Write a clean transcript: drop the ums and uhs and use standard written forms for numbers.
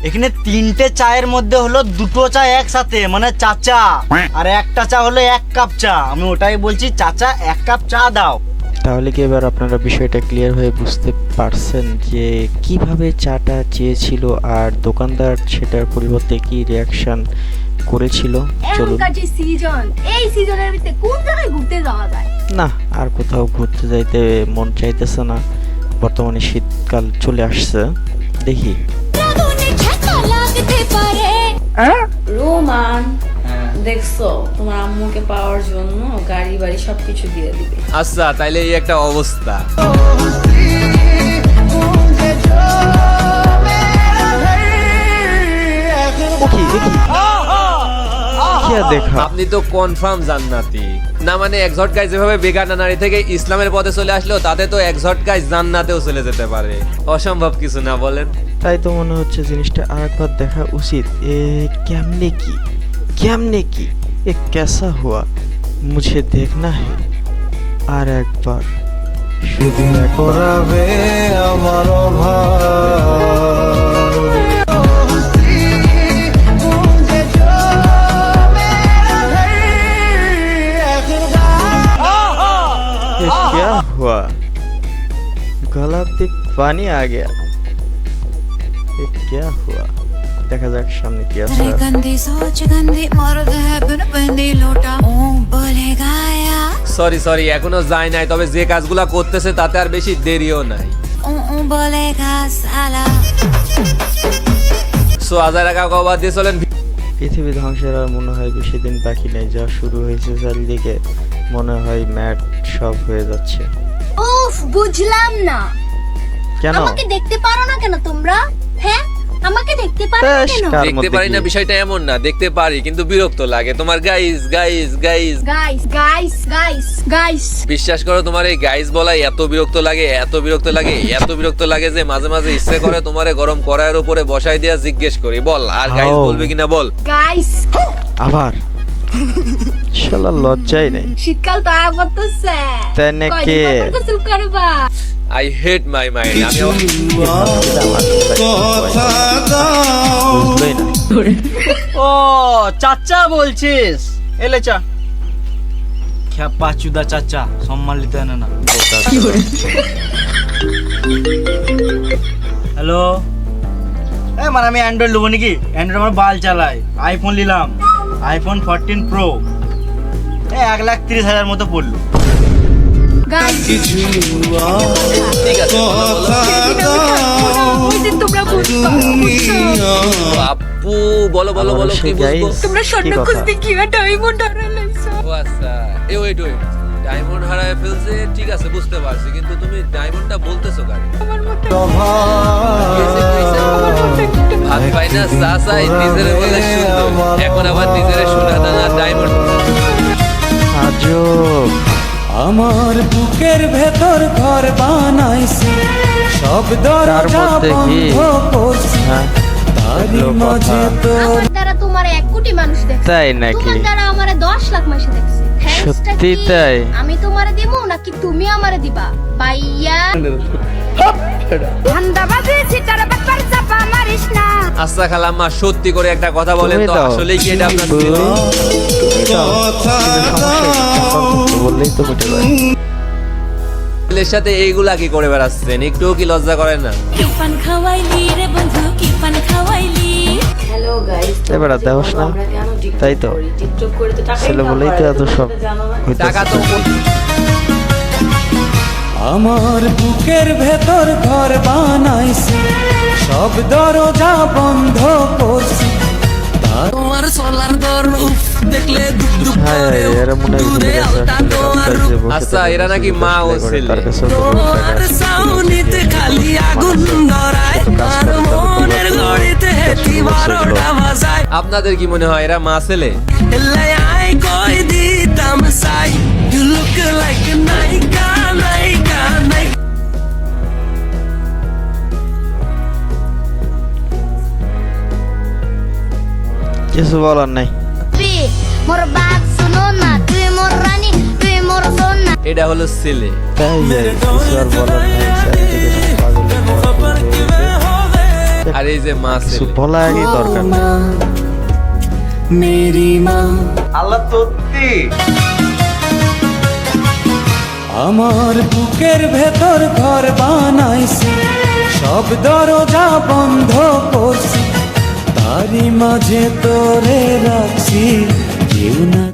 এখানে 3টে চায়ের মধ্যে হলো 2টো চা একসাথে, মানে চাচা, আর একটা চা হলো 1 কাপ চা। আমি ওটাই বলছি, চাচা 1 কাপ চা দাও। তাহলে কি এবার আপনারা বিষয়টা ক্লিয়ার হয়ে বুঝতে পারছেন যে কিভাবে চাটা চেয়েছিল আর দোকানদার সেটার পরিবর্তে কি রিয়াকশন করেছিল? চলুন। এখনকার যে সিজন, এই সিজনের ভিতরে কোন জায়গায় ঘুরতে যাওয়া যায়? না, আর কোথাও ঘুরতে যাইতে মন চাইতেছে না। বর্তমানে শীতকাল চলে আসছে, দেখি। রোমান, দেখছো তোমার আম্মুকে পাওয়ার জন্য গাড়ি বাড়ি সবকিছু দিয়ে দিবে। আচ্ছা, তাইলে এই একটা অবস্থা। দেখা আপনি তো কনফার্ম জান্নাতি না, মানে এক ঝটকায় যেভাবে বেগানা নারী থেকে ইসলামের পথে চলে আসলো, তাতে তো এক ঝটকায় জান্নাতেও চলে যেতে পারে। অসম্ভব কিছু না, বলেন? তাই তো মনে হচ্ছে জিনিসটা আরেকবার দেখা উচিত। এ কেমনে কি এ कैसा हुआ, मुझे देखना है আর একবার শুধু করাবে আমার क्या हुआ, गला पे पानी आ गया, ये क्या हुआ? দেখা যাক সামনে কি আছে। সরি, এখনো যায় নাই, তবে যে কাজগুলা করতেছে তাতে আর বেশি দেরিও নাই। সো আজারা কাকা বাদ দিয়ে চলেন। পৃথিবী ধ্বংসের আর মনে হয় বেশি দিন বাকি নেই। যা শুরু হয়েছে চারিদিকে, মনে হয় ম্যাট সব হয়ে যাচ্ছে। উফ, বুঝলাম না, কেন আমাকে দেখতে পারো না কেন তোমরা? হ্যাঁ, আমাকে দেখতে পারো না বেশ, কেন? কার দেখতে মধ্যে পারি না কি? বিষয়টা এমন না, দেখতে পারি কিন্তু বিরক্ত লাগে। তোমার গাইস গাইস, বিশ্বাস করো, তোমার এই গাইস বলাই এত বিরক্ত লাগে যে মাঝে মাঝে ইচ্ছে করে তোমারে গরম কড়াইয়ের উপরে বসাই দিয়া জিজ্ঞেস করি, বল আর গাইস হাও। বলবি কিনা বল। গাইস, আবার শালা লজ্জাই নেই। শীতকাল তো আগতেছে, তাই নাকি? গোসল করবা? I hate my mind. আমি বুঝলোই না। ও চাচা বলছিস, এলে চা। খ্যাপা চুদা চাচা, সম্মান নিতে জানে না। হ্যালো, মানে আমি অ্যান্ড্রয়েড নেবো নাকি? অ্যান্ড্রয়েড আমার বাল চালাই। আইফোন নিলাম, আইফোন 14 প্রো, 1,30,000 মতো পড়লো। গাইস, ঠিক আছে, তোমরা বুঝছো? আপু বলো আবার কি সেই বুঝবো? guys, তোমরা কি স্বর্ণ কথা? খুঁজতে কি ডায়মন্ড হারাইছো? ও আচ্ছা, ওয়েট, ডায়মন্ড হারায় ফেলছে, ঠিক আছে বুঝতে পারছি, কিন্তু তুমি ডায়মন্ডটা বলতেছো কেন? আমার মতো ভাত পাই না, চা চাই, নিজের বলে সুন্দর, এখন আবার নিজের সোনা দানা ডায়মন্ড। আজব। আমার বুকের ভেতর ঘর বানাইছি, সব তার দরজা মধ্যে কি? বন্ধ করছি, হ্যাঁ, তারই এগুলো মাঝে কথা। তো আমার দ্বারা তোমার 1 কোটি মানুষ দেখছে, তাই নাকি? তোমার দ্বারা আমার 10 লাখ মানুষ দেখছে। Thanks টা সত্যি কি? তাই? আমি তোমারে দিব নাকি তুমি আমারে দিবা? ভাইয়া ধান্দাবাজি সিটার ব্যাপার চাপা মারিস না। আচ্ছা খালাম্মা, সত্যি করে একটা কথা বলেন তুমি তো, দাও। আসলে কি এটা আপনার তুমি ছেলে? দাও। কিন্তু সমস্যা কি? বললেই তো মিটে যায়। ছেলের সাথে এইগুলা কি করে বেড়াচ্ছেন? একটুও কি লজ্জা করেন না? হ্যালো গাইস, এবার আর দেওস না? তাই তো। টিকটক করে তো টাকা ছেলে বলেই তো এত সব টাকা তো আমার বুকের ভেতর ঘর বানাইছি, সব দরজা বন্ধ করছি, তোমার সোলার দর দেখলে হ্যাঁ, এরা মনে হয় ভুলে গেছে আসলে রাস্তায় যে বসে আচ্ছা, থাকে, এরা নাকি মা ও করে, ছেলে। তার কাছে তো কোনো টাকা আছে। সাউনিতে খালি আগুন ধরায়, আর মনের ঘড়িতে হেঁটি 12টা বাজায়, আপনাদের কি মনে হয় এরা মা ছেলে? এলাই আই কই দিতাম সাই, you look like a নায়িকা। কিছু বলার নাই। মোর বাপ শুনো না, তুই মোর রানী, তুই মোর সোনা। এটা হলো ছেলে। তাই আর কিছু আর বলার নাই। চারিদিকে সব পাগলের মতো হয়ে গেছে। আর এই যে মা কিছু ছেলে বলারই দরকার নেই। মেরি মা আল্লাহ সত্যি আমার বুকের ভেতর ঘর বানাইছি, সব দরজা বন্ধ করছি, তারই মাঝে তোরে রাখছি, কেউ না